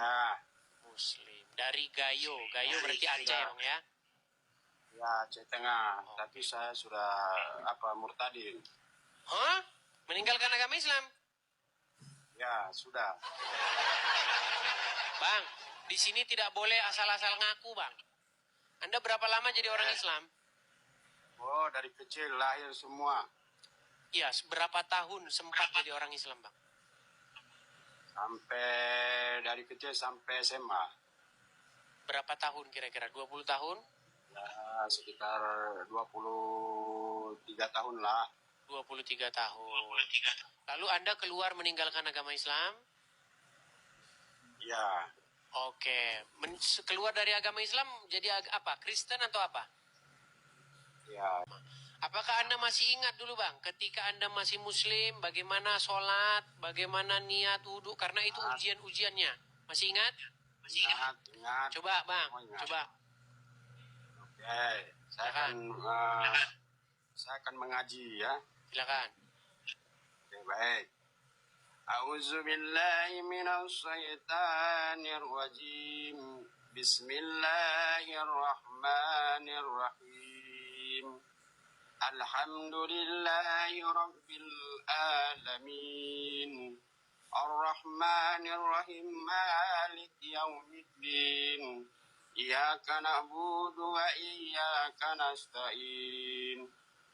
Ya. Muslim. Dari Gayo. Gayo berarti Aceh bang ya? Ya, Aceh Tengah. Tapi saya sudah murtadin. Hah? Meninggalkan agama Islam? Ya, sudah. Bang, di sini tidak boleh asal-asal ngaku bang. Anda berapa lama jadi orang Islam? Oh, dari kecil lahir semua. Iya, berapa tahun sempat jadi orang Islam bang? Sampai dari kecil sampai SMA. Berapa tahun kira-kira? 20 tahun? Ya, sekitar 23 tahun lah. 23 tahun. Lalu Anda keluar meninggalkan agama Islam? Ya. Oke. Keluar dari agama Islam jadi apa? Kristen atau apa? Ya. Apakah Anda masih ingat dulu bang, ketika Anda masih Muslim, bagaimana sholat, bagaimana niat wudhu, karena itu ujian-ujiannya. Masih ingat? Masih ingat? Ingat. Coba bang, coba. Oke, saya akan mengaji ya. Silakan. Oke, baik. A'udzubillahi minasyaitonirrajim. Bismillahirrahmanirrahim. Alhamdulillahi rabbil alamin. Ar-Rahmanir-Rahim. Maliki yaumiddin. Iyyaka na'budu wa iyyaka nasta'in.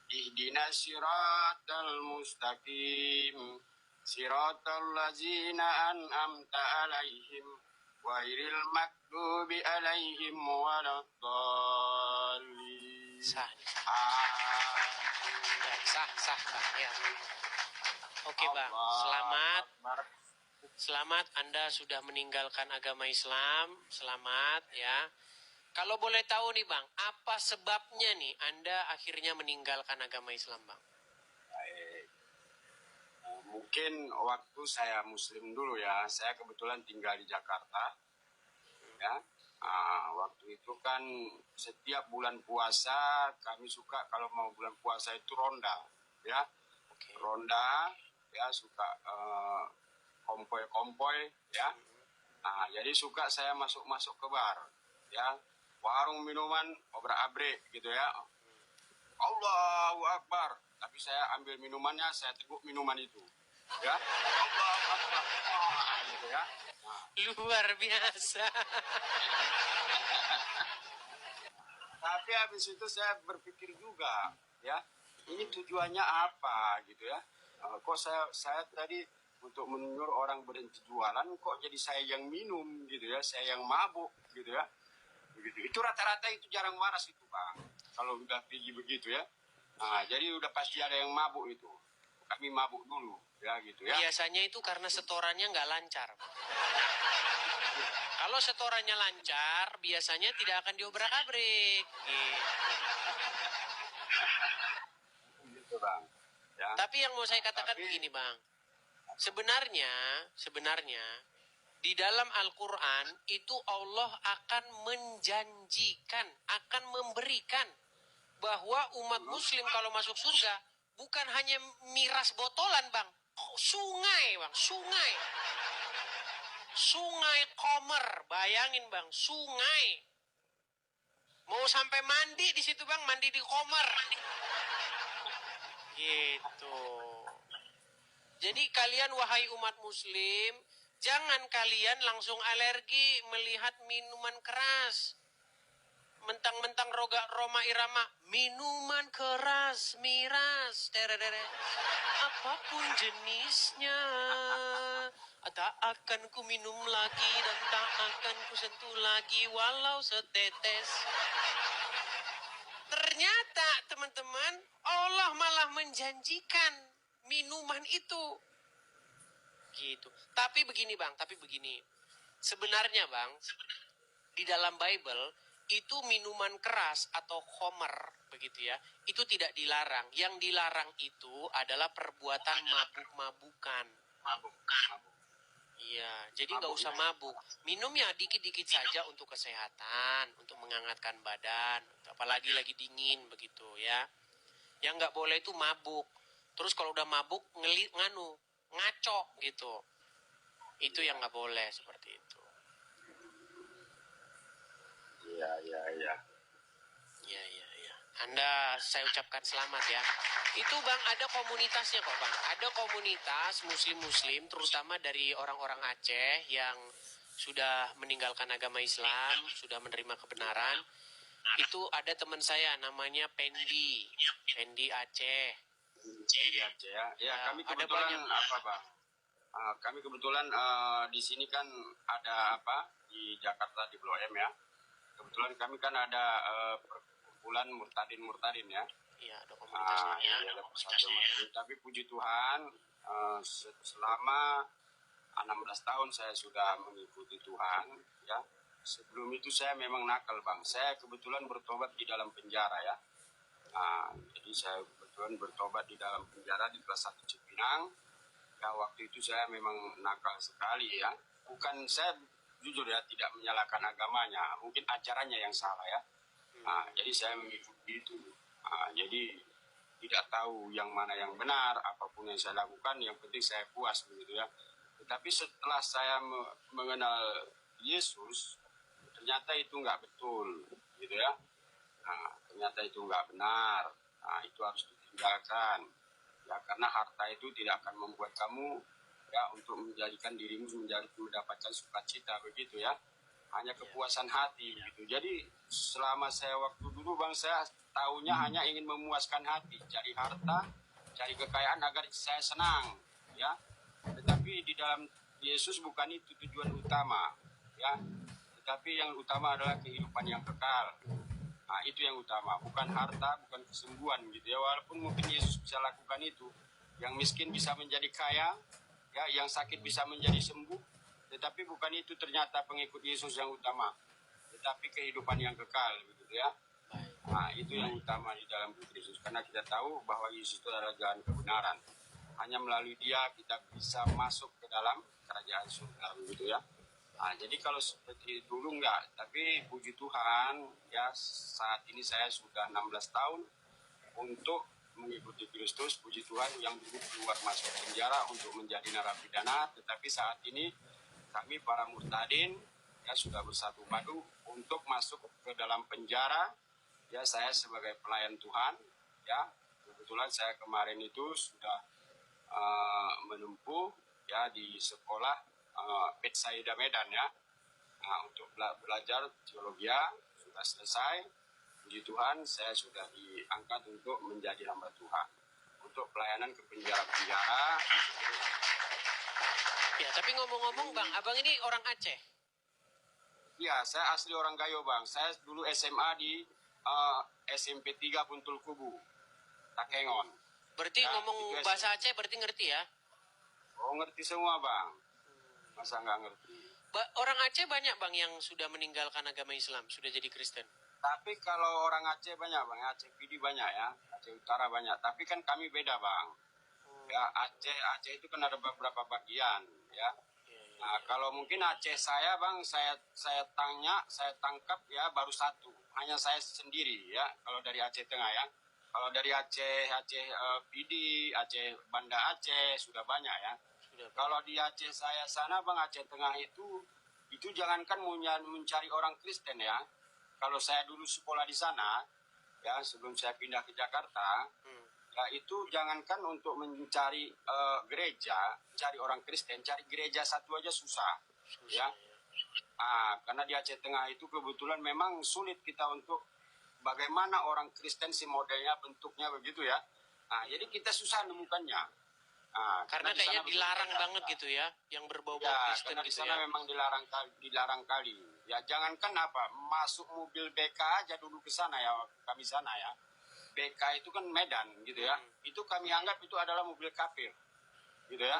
Ihdinas siratal mustaqim. Siratal ladzina an'amta 'alaihim ghairil maghdubi 'alaihim waladdallin. Sah. Sah bang ya. Oke bang, selamat Anda sudah meninggalkan agama Islam, selamat ya. Kalau boleh tahu nih bang, apa sebabnya nih Anda akhirnya meninggalkan agama Islam bang? Baik. Mungkin waktu saya Muslim dulu ya, saya kebetulan tinggal di Jakarta. Ya, waktu itu kan setiap bulan puasa kami suka kalau mau bulan puasa itu ronda, ya. Okay. Ronda, ya suka kompoi-kompoi, ya. Nah, jadi suka saya masuk ke bar, ya. Warung minuman obrak-abrik gitu ya. Allahu Akbar. Tapi saya ambil minumannya, saya teguk minuman itu. Ya. Allahu Akbar. Gitu ya. Nah. Luar biasa. Tapi habis itu saya berpikir juga, ya. Ini tujuannya apa gitu ya. Kok saya tadi untuk menyuruh orang berhenti jualan, kok jadi saya yang minum gitu ya, saya yang mabuk gitu ya. Begitu. Itu rata-rata itu jarang waras itu bang. Kalau udah pergi begitu ya. Nah, jadi udah pasti ada yang mabuk itu. Kami mabuk dulu ya gitu ya. Biasanya itu karena setorannya nggak lancar. Kalau setorannya lancar, biasanya tidak akan diobrak-abrik. Gitu bang. Ya. Tapi yang mau saya katakan begini bang. Sebenarnya di dalam Al-Quran itu Allah akan menjanjikan, akan memberikan bahwa umat muslim kalau masuk surga bukan hanya miras botolan bang. Sungai bang, sungai. Sungai Komer, bayangin bang, sungai. Mau sampai mandi di situ bang, mandi di Komer. Gitu. Jadi kalian wahai umat muslim, jangan kalian langsung alergi melihat minuman keras. Mentang-mentang Roma Irama, minuman keras, miras, apapun jenisnya, tak akan ku minum lagi dan tak akan ku sentuh lagi walau setetes. Ternyata teman-teman, Allah malah menjanjikan minuman itu. Gitu. Tapi begini bang, sebenarnya bang, di dalam Bible itu minuman keras atau khomer begitu ya, itu tidak dilarang. Yang dilarang itu adalah perbuatan mabuk-mabukan. Iya, jadi nggak usah mabuk. Minum ya dikit-dikit saja untuk kesehatan, untuk menghangatkan badan, apalagi lagi dingin begitu ya. Yang nggak boleh itu mabuk. Terus kalau udah mabuk ngaco gitu. Itu yang nggak boleh seperti itu. Iya, iya, iya. Ya, ya, ya. Anda saya ucapkan selamat ya. Itu Bang ada komunitasnya kok Bang. Ada komunitas muslim-muslim terutama dari orang-orang Aceh yang sudah meninggalkan agama Islam, sudah menerima kebenaran. Itu ada teman saya namanya Pendi. Pendi Aceh. Di Aceh ya. Ya, Ya, kami ada kebetulan banyak. apa, Bang? Kami kebetulan di sini kan ada apa? Di Jakarta di Blok M ya. Kebetulan kami kan ada perkumpulan murtadin ya. Iya, ada komunitasnya. Iya, ada persatuan murtadin. Tapi puji Tuhan selama 16 tahun saya sudah mengikuti Tuhan ya. Sebelum itu saya memang nakal Bang. Saya kebetulan bertobat di dalam penjara ya. Jadi saya kebetulan bertobat di dalam penjara di kelas 1 Cipinang. Ya waktu itu saya memang nakal sekali ya. Bukan saya jujur ya tidak menyalahkan agamanya. Mungkin ajarannya yang salah ya. Jadi saya mengikuti itu. Jadi tidak tahu yang mana yang benar, apapun yang saya lakukan, yang penting saya puas begitu ya. Tetapi setelah saya mengenal Yesus, ternyata itu nggak betul, gitu ya. Ternyata itu nggak benar. Itu harus ditinggalkan. Ya, karena harta itu tidak akan membuat kamu ya untuk menjadikan dirimu mendapatkan sukacita begitu ya. Hanya kepuasan hati gitu. Jadi selama saya waktu dulu Bang saya taunya hanya ingin memuaskan hati, cari harta, cari kekayaan agar saya senang ya. Tetapi di dalam Yesus bukan itu tujuan utama ya. Tetapi yang utama adalah kehidupan yang kekal. Itu yang utama, bukan harta, bukan kesembuhan gitu ya. Walaupun mungkin Yesus bisa lakukan itu, yang miskin bisa menjadi kaya, ya, yang sakit bisa menjadi sembuh, tetapi bukan itu ternyata pengikut Yesus yang utama, tetapi kehidupan yang kekal gitu ya. Itu yang utama di dalam Yesus, karena kita tahu bahwa Yesus itu adalah jalan kebenaran. Hanya melalui Dia kita bisa masuk ke dalam kerajaan surga begitu ya. Jadi kalau seperti dulu enggak, tapi puji Tuhan ya saat ini saya sudah 16 tahun untuk mengikuti Kristus. Puji Tuhan yang dulu keluar masuk penjara untuk menjadi narapidana, tetapi saat ini kami para murtadin ya sudah bersatu padu untuk masuk ke dalam penjara. Ya saya sebagai pelayan Tuhan ya kebetulan saya kemarin itu sudah menempuh ya di sekolah Betsaida Medan ya. Untuk belajar teologi sudah selesai. Puji Tuhan saya sudah diangkat untuk menjadi hamba Tuhan untuk pelayanan ke penjara-penjara. Ya, tapi ngomong-ngomong Bang, Abang ini orang Aceh. Ya, saya asli orang Gayo Bang. Saya dulu SMA di SMP 3 Buntul Kubu, Takengon. Berarti ya, ngomong bahasa Aceh berarti ngerti ya? Oh, ngerti semua Bang. Masa nggak ngerti? Orang Aceh banyak Bang yang sudah meninggalkan agama Islam, sudah jadi Kristen. Tapi kalau orang Aceh banyak Bang, Aceh PD banyak ya, Aceh Utara banyak. Tapi kan kami beda Bang. Ya Aceh itu kan ada beberapa bagian ya. Nah kalau mungkin Aceh saya Bang, saya tangkap ya baru satu, hanya saya sendiri ya. Kalau dari Aceh Tengah ya. Kalau dari Aceh PD, Aceh Banda Aceh sudah banyak ya. Kalau di Aceh saya sana Bang, Aceh Tengah itu jangankan mencari orang Kristen ya. Kalau saya dulu sekolah di sana ya sebelum saya pindah ke Jakarta, ya itu jangankan untuk mencari gereja, cari orang Kristen, cari gereja satu aja susah ya. Karena di Aceh Tengah itu kebetulan memang sulit kita untuk bagaimana orang Kristen si modelnya bentuknya begitu ya. Jadi kita susah nemukannya. Karena kayaknya dilarang banget gitu ya, yang berbau-bau Kristen karena gitu di sana ya. memang dilarang kali. Ya jangankan apa, masuk mobil BK aja dulu ke sana ya, kami sana ya. BK itu kan Medan gitu ya. Itu kami anggap itu adalah mobil kafir. Gitu ya.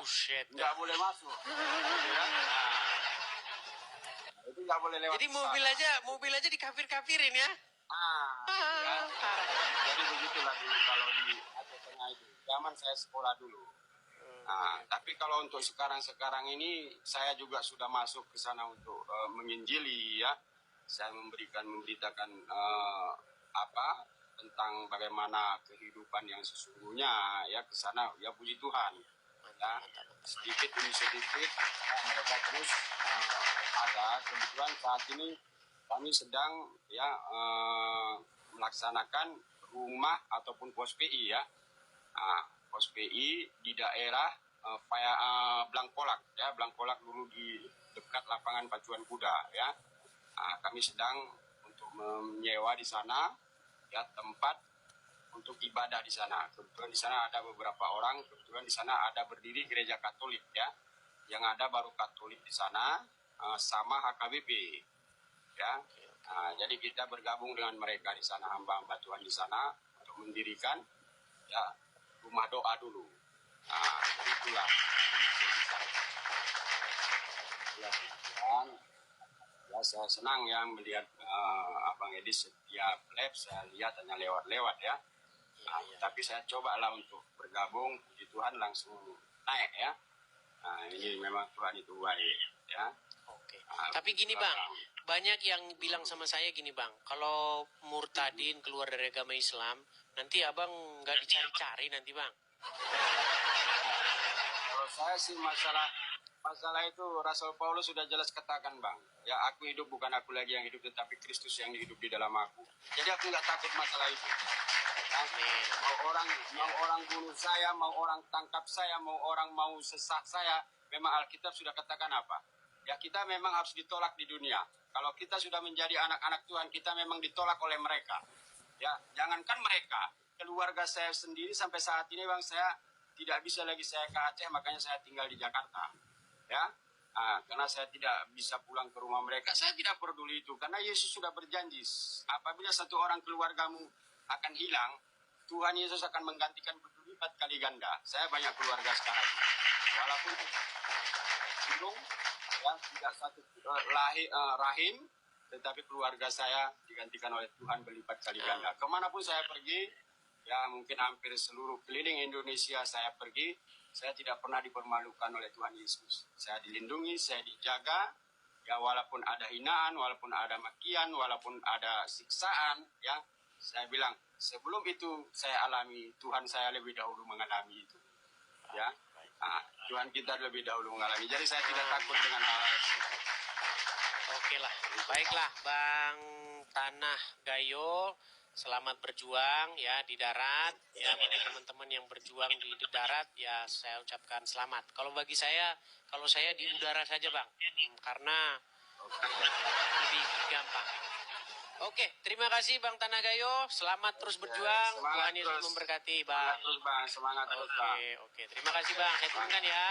Nggak boleh masuk. Gitu ya. Itu nggak boleh lewat. Jadi mobil aja dikafir-kafirin ya. Ya. Jadi begitulah dulu kalau di Aceh Tengah itu. Zaman saya sekolah dulu. Tapi kalau untuk sekarang ini saya juga sudah masuk ke sana untuk menginjili ya. Saya memberitakan tentang bagaimana kehidupan yang sesungguhnya ya ke sana ya puji Tuhan. Ya, sedikit demi sedikit mereka terus ada kebetulan saat ini kami sedang ya melaksanakan rumah ataupun pos PI ya. Pos PI di daerah Blangkolak ya, Blangkolak dulu di dekat lapangan pacuan kuda ya. Kami sedang untuk menyewa di sana ya tempat untuk ibadah di sana. Kebetulan di sana ada beberapa orang, kebetulan di sana ada berdiri gereja Katolik ya. Yang ada baru Katolik di sana sama HKBP ya. Jadi kita bergabung dengan mereka di sana, hamba-hamba Tuhan di sana untuk mendirikan ya rumah doa dulu. Itulah ya, saya senang ya melihat Abang Edi setiap live saya lihat hanya lewat-lewat ya. Tapi saya cobalah untuk bergabung, puji Tuhan langsung naik ya. Ini memang Tuhan itu baik ya. Oke. Tapi gini Bang, banyak yang bilang sama saya gini Bang, kalau murtadin keluar dari agama Islam, nanti Abang nggak dicari-cari nanti Bang. Kalau saya sih masalah itu Rasul Paulus sudah jelas katakan Bang, ya aku hidup bukan aku lagi yang hidup tetapi Kristus yang hidup di dalam aku. Jadi aku nggak takut masalah itu. Mau orang bunuh saya, mau orang tangkap saya, mau orang mau sesak saya, memang Alkitab sudah katakan apa? Ya kita memang harus ditolak di dunia. Kalau kita sudah menjadi anak-anak Tuhan, kita memang ditolak oleh mereka. Ya, jangankan mereka, keluarga saya sendiri sampai saat ini Bang, saya tidak bisa lagi saya ke Aceh, makanya saya tinggal di Jakarta. Ya, karena saya tidak bisa pulang ke rumah mereka, saya tidak peduli itu, karena Yesus sudah berjanji, apabila satu orang keluargamu akan hilang, Tuhan Yesus akan menggantikan berlipat kali ganda. Saya banyak keluarga sekarang, walaupun belum ya, tidak satu rahim, tetapi keluarga saya digantikan oleh Tuhan berlipat kali ganda. Kemanapun saya pergi, ya mungkin hampir seluruh keliling Indonesia saya pergi, saya tidak pernah dipermalukan oleh Tuhan Yesus. Saya dilindungi, saya dijaga, ya walaupun ada hinaan, walaupun ada makian, walaupun ada siksaan, ya saya bilang sebelum itu saya alami, Tuhan saya lebih dahulu mengalami itu, ya. Tuhan kita lebih dahulu mengalami. Jadi saya tidak takut dengan hal itu. Oke lah, baiklah Bang Tanah Gayo, selamat berjuang ya di darat. Ya bagi teman-teman yang berjuang di darat ya saya ucapkan selamat. Kalau bagi saya, kalau saya di udara saja Bang, karena lebih gampang. Oke, terima kasih Bang Tanah Gayo. Selamat terus berjuang. Tuhan Yesus memberkati Bang. Semangat terus Bang. Oke, terima kasih Bang. Saya turunkan ya.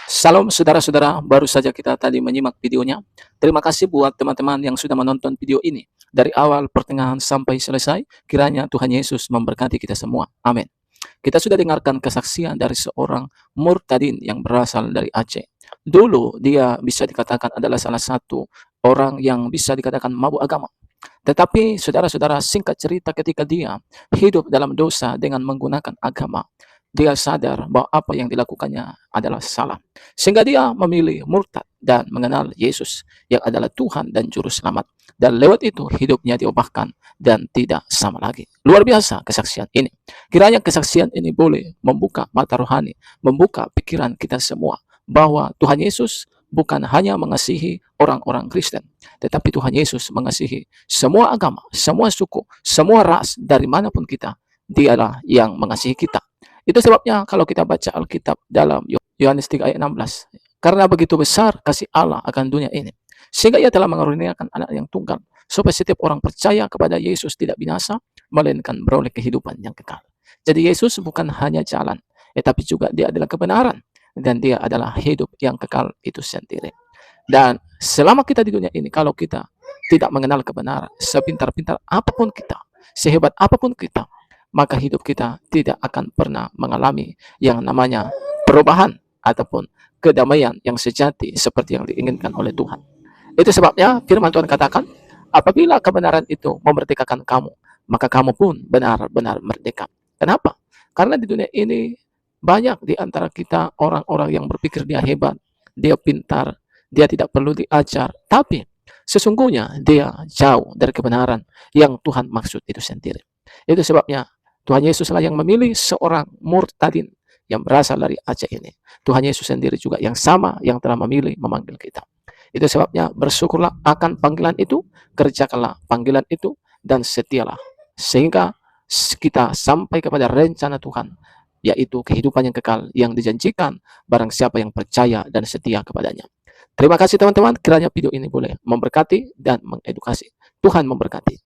Salam saudara-saudara, baru saja kita tadi menyimak videonya. Terima kasih buat teman-teman yang sudah menonton video ini. Dari awal, pertengahan, sampai selesai, kiranya Tuhan Yesus memberkati kita semua. Amin. Kita sudah dengarkan kesaksian dari seorang murtadin yang berasal dari Aceh. Dulu dia bisa dikatakan adalah salah satu orang yang bisa dikatakan mabuk agama. Tetapi saudara-saudara, singkat cerita, ketika dia hidup dalam dosa dengan menggunakan agama, dia sadar bahwa apa yang dilakukannya adalah salah. Sehingga dia memilih murtad dan mengenal Yesus yang adalah Tuhan dan Juru Selamat. Dan lewat itu hidupnya diubahkan dan tidak sama lagi. Luar biasa kesaksian ini. Kiranya kesaksian ini boleh membuka mata rohani, membuka pikiran kita semua, bahwa Tuhan Yesus bukan hanya mengasihi orang-orang Kristen, tetapi Tuhan Yesus mengasihi semua agama, semua suku, semua ras, dari manapun kita. Dialah yang mengasihi kita. Itu sebabnya kalau kita baca Alkitab dalam Yohanes 3 ayat 16, karena begitu besar kasih Allah akan dunia ini, sehingga ia telah mengaruniakan anak yang tunggal, supaya setiap orang percaya kepada Yesus tidak binasa, melainkan beroleh kehidupan yang kekal. Jadi Yesus bukan hanya jalan, tetapi juga dia adalah kebenaran, dan dia adalah hidup yang kekal itu sendiri. Dan selama kita di dunia ini, kalau kita tidak mengenal kebenaran, sepintar-pintar apapun kita, sehebat apapun kita, maka hidup kita tidak akan pernah mengalami yang namanya perubahan ataupun kedamaian yang sejati seperti yang diinginkan oleh Tuhan. Itu sebabnya firman Tuhan katakan, apabila kebenaran itu memerdekakan kamu, maka kamu pun benar-benar merdeka. Kenapa? Karena di dunia ini banyak di antara kita orang-orang yang berpikir dia hebat, dia pintar, dia tidak perlu diajar, tapi sesungguhnya dia jauh dari kebenaran yang Tuhan maksud itu sendiri. Itu sebabnya Tuhan Yesuslah yang memilih seorang murtadin yang berasal dari Aceh ini. Tuhan Yesus sendiri juga yang sama yang telah memilih memanggil kita. Itu sebabnya bersyukurlah akan panggilan itu, kerjakanlah panggilan itu, dan setialah. Sehingga kita sampai kepada rencana Tuhan, yaitu kehidupan yang kekal yang dijanjikan barang siapa yang percaya dan setia kepadanya. Terima kasih teman-teman, kiranya video ini boleh memberkati dan mengedukasi. Tuhan memberkati.